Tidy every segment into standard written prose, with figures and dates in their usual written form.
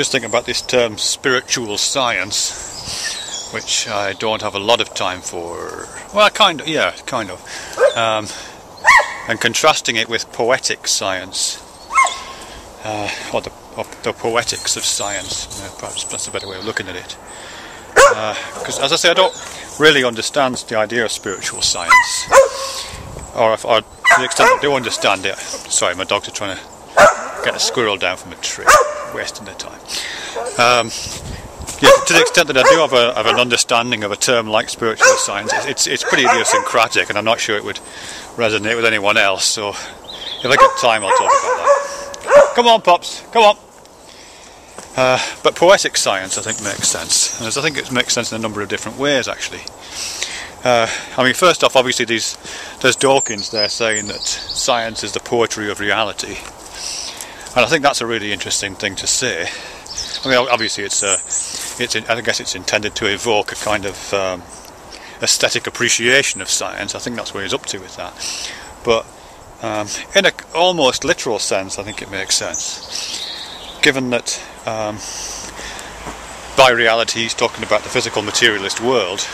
just thinking about this term spiritual science, which I don't have a lot of time for. Well, kind of, yeah, kind of. And contrasting it with poetic science, or the poetics of science. Perhaps that's a better way of looking at it. Because, as I say, I don't really understand the idea of spiritual science, or to the extent I do understand it. Sorry, my dogs are trying to get a squirrel down from a tree, wasting their time. Yeah, to the extent that I do have an understanding of a term like spiritual science, it's pretty idiosyncratic, and I'm not sure it would resonate with anyone else. So, if I get time, I'll talk about that. Come on, pups, come on. But poetic science, I think, makes sense, and I think it makes sense in a number of different ways, actually. I mean, first off, obviously, there's Dawkins there saying that science is the poetry of reality, and I think that's a really interesting thing to say. I mean, obviously, I guess it's intended to evoke a kind of aesthetic appreciation of science. I think that's what he's up to with that. But in an almost literal sense, I think it makes sense, given that by reality he's talking about the physical materialist world,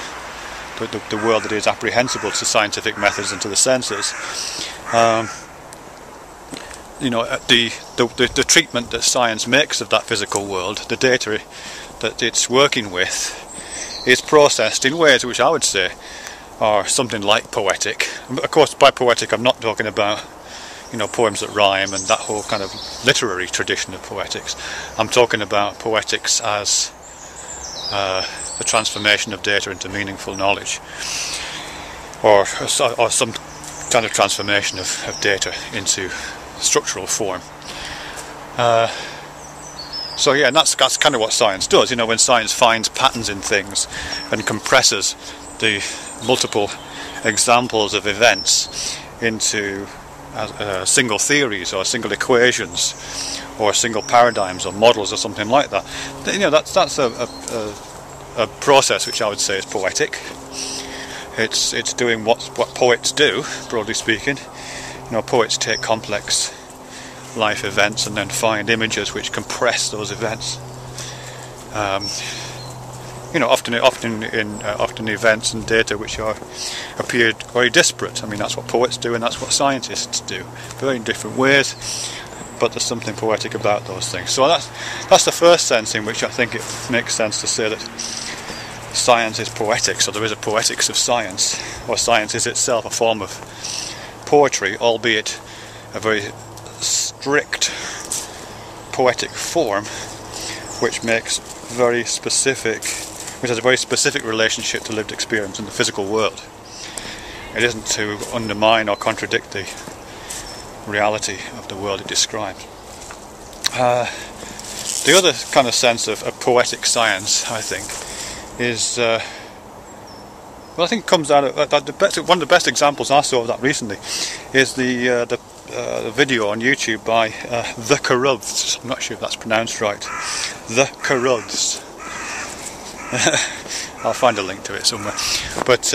the world that is apprehensible to scientific methods and to the senses. You know, the treatment that science makes of that physical world, the data that it's working with, is processed in ways which I would say are something like poetic. Of course, by poetic I'm not talking about, you know, poems that rhyme and that whole kind of literary tradition of poetics. I'm talking about poetics as the transformation of data into meaningful knowledge, or some kind of transformation of data into structural form. So yeah, and that's kind of what science does. You know, when science finds patterns in things and compresses the multiple examples of events into single theories or single equations or single paradigms or models or something like that, you know, that's a process which I would say is poetic. It's doing what poets do, broadly speaking. You know, poets take complex life events and then find images which compress those events. You know, often events and data which appear very disparate. I mean, that's what poets do, and that's what scientists do, very different ways. But there's something poetic about those things. So that's the first sense in which I think it makes sense to say that science is poetic. So there is a poetics of science, or science is itself a form of poetry, albeit a very strict poetic form, which has a very specific relationship to lived experience in the physical world. It isn't to undermine or contradict the reality of the world it describes. The other kind of sense of poetic science, I think, is I think it comes out of one of the best examples I saw of that recently is the video on YouTube by the Corti. I'm not sure if that's pronounced right. The Corti. I'll find a link to it somewhere. But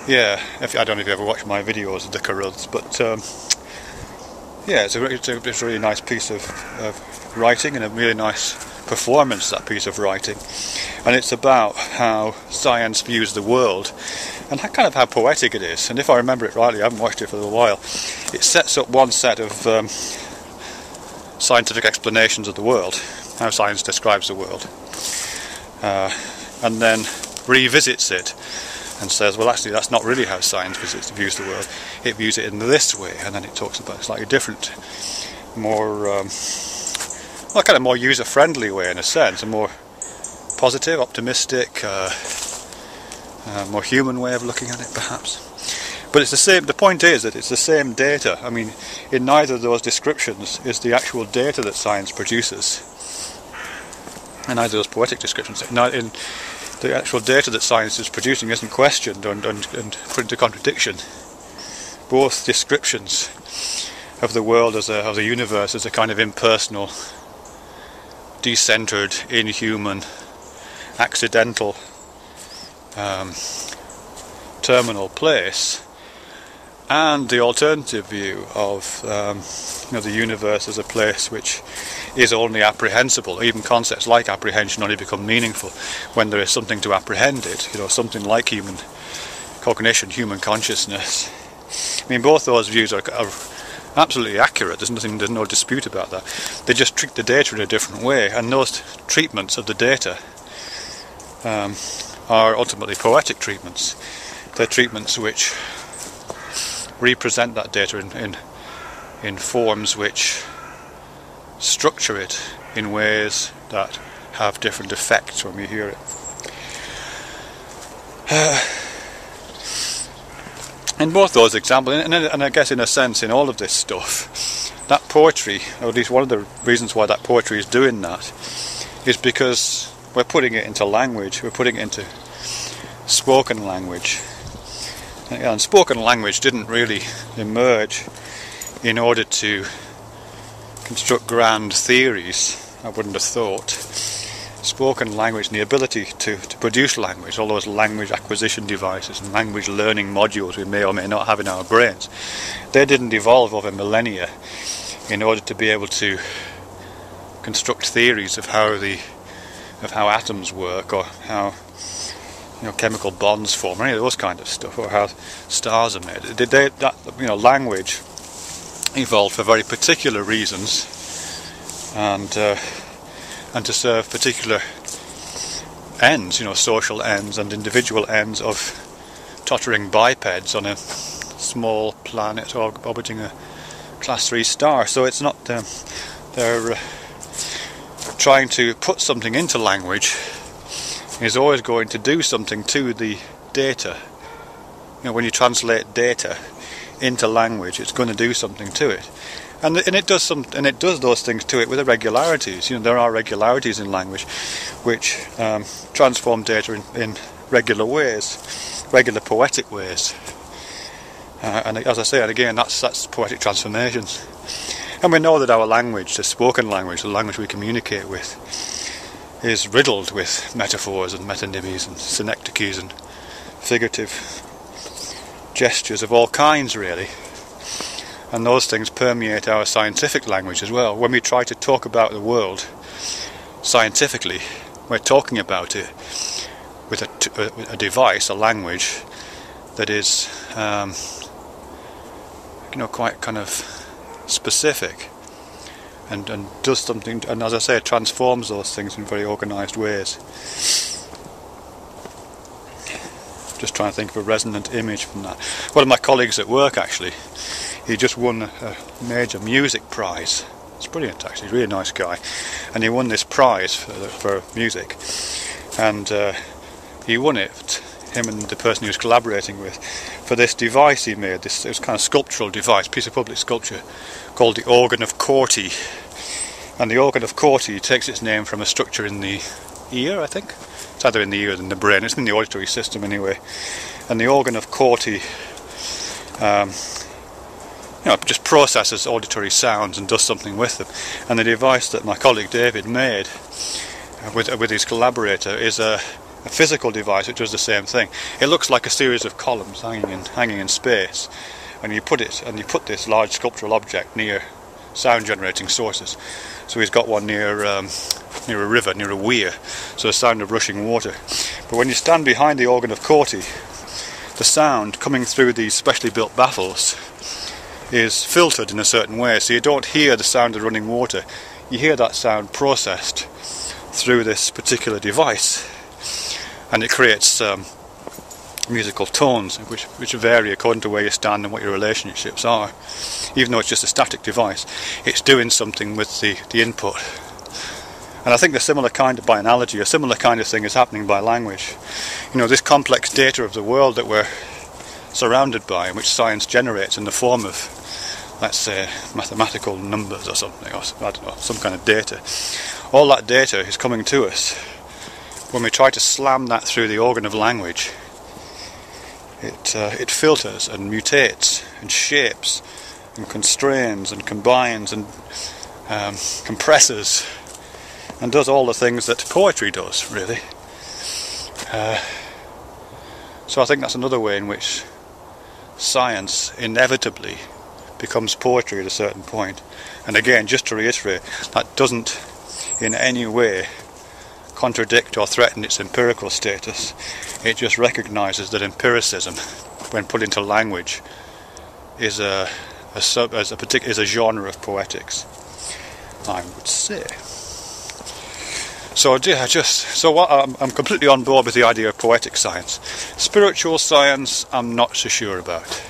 yeah, I don't know if you ever watch my videos of the Corti, but yeah, it's a really nice piece of writing and a really nice performance, that piece of writing. And it's about how science views the world and kind of how poetic it is. And if I remember it rightly, I haven't watched it for a little while, it sets up one set of scientific explanations of the world, how science describes the world, and then revisits it and says, well, actually that's not really how science views the world, it views it in this way, and then it talks about a slightly different, more kind of more user-friendly way, in a sense, a more positive, optimistic, more human way of looking at it, perhaps. But it's the same. The point is that it's the same data. I mean, in neither of those descriptions is the actual data that science produces, and neither of those poetic descriptions. In the actual data that science is producing isn't questioned and put into contradiction. Both descriptions of the world as a universe as a kind of impersonal, decentered, inhuman, accidental, terminal place and the alternative view of the universe as a place which is only apprehensible. Even concepts like apprehension only become meaningful when there is something to apprehend it, something like human cognition, human consciousness. I mean, both those views are absolutely accurate. There's no dispute about that. They just treat the data in a different way, and those treatments of the data are ultimately poetic treatments. They're treatments which represent that data in forms which structure it in ways that have different effects when we hear it. In both those examples, and I guess in a sense in all of this stuff, that poetry, or at least one of the reasons why that poetry is doing that, is because we're putting it into language, we're putting it into spoken language. And spoken language didn't really emerge in order to construct grand theories, I wouldn't have thought. Spoken language and the ability to produce language, all those language acquisition devices and language learning modules we may or may not have in our brains, they didn't evolve over millennia in order to be able to construct theories of how atoms work, or how chemical bonds form, or any of those kind of stuff, or how stars are made. Language evolved for very particular reasons, and to serve particular ends, social ends and individual ends of tottering bipeds on a small planet orbiting a class 3 star. So it's not they're trying to put something into language is always going to do something to the data. When you translate data into language, it's going to do something to it, and it does those things to it with irregularities. There are regularities in language which transform data in regular ways, regular poetic ways. And as I say, and again, that's poetic transformations. And we know that our language, the spoken language, the language we communicate with, is riddled with metaphors and metonymies and synecdoches and figurative gestures of all kinds, really. And those things permeate our scientific language as well. When we try to talk about the world scientifically, we're talking about it with a device, a language that is quite kind of specific and does something, and as I say, transforms those things in very organised ways. Just trying to think of a resonant image from that. One of my colleagues at work, actually, he just won a major music prize. It's brilliant, actually. He's a really nice guy, and he won this prize for music, and he won it, him and the person he was collaborating with, for this device he made. It was kind of sculptural device, piece of public sculpture called the organ of Corti. And the organ of Corti takes its name from a structure in the ear, I think. It's either in the ear or in the brain. It's in the auditory system anyway. And the organ of Corti just processes auditory sounds and does something with them. And the device that my colleague David made with his collaborator is a physical device which does the same thing. It looks like a series of columns hanging in space, and you put this large sculptural object near sound generating sources. So he's got one near a river, near a weir, so the sound of rushing water. But when you stand behind the organ of Corti, the sound coming through these specially built baffles is filtered in a certain way, so you don't hear the sound of running water. You hear that sound processed through this particular device, and it creates musical tones which vary according to where you stand and what your relationships are. Even though it's just a static device, it's doing something with the input. And I think by analogy, a similar kind of thing is happening by language. This complex data of the world that we're surrounded by, and which science generates in the form of, let's say, mathematical numbers or something, or I don't know, some kind of data. All that data is coming to us. When we try to slam that through the organ of language, it filters and mutates and shapes and constrains and combines and compresses and does all the things that poetry does, really. So I think that's another way in which science inevitably becomes poetry at a certain point. And again, just to reiterate, that doesn't in any way contradict or threaten its empirical status. It just recognises that empiricism, when put into language, is a genre of poetics, I would say. So I'm completely on board with the idea of poetic science. Spiritual science, I'm not so sure about.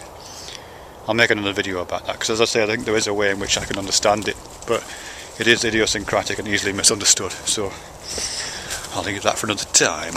I'll make another video about that, because as I say, I think there is a way in which I can understand it, but it is idiosyncratic and easily misunderstood, so I'll leave that for another time.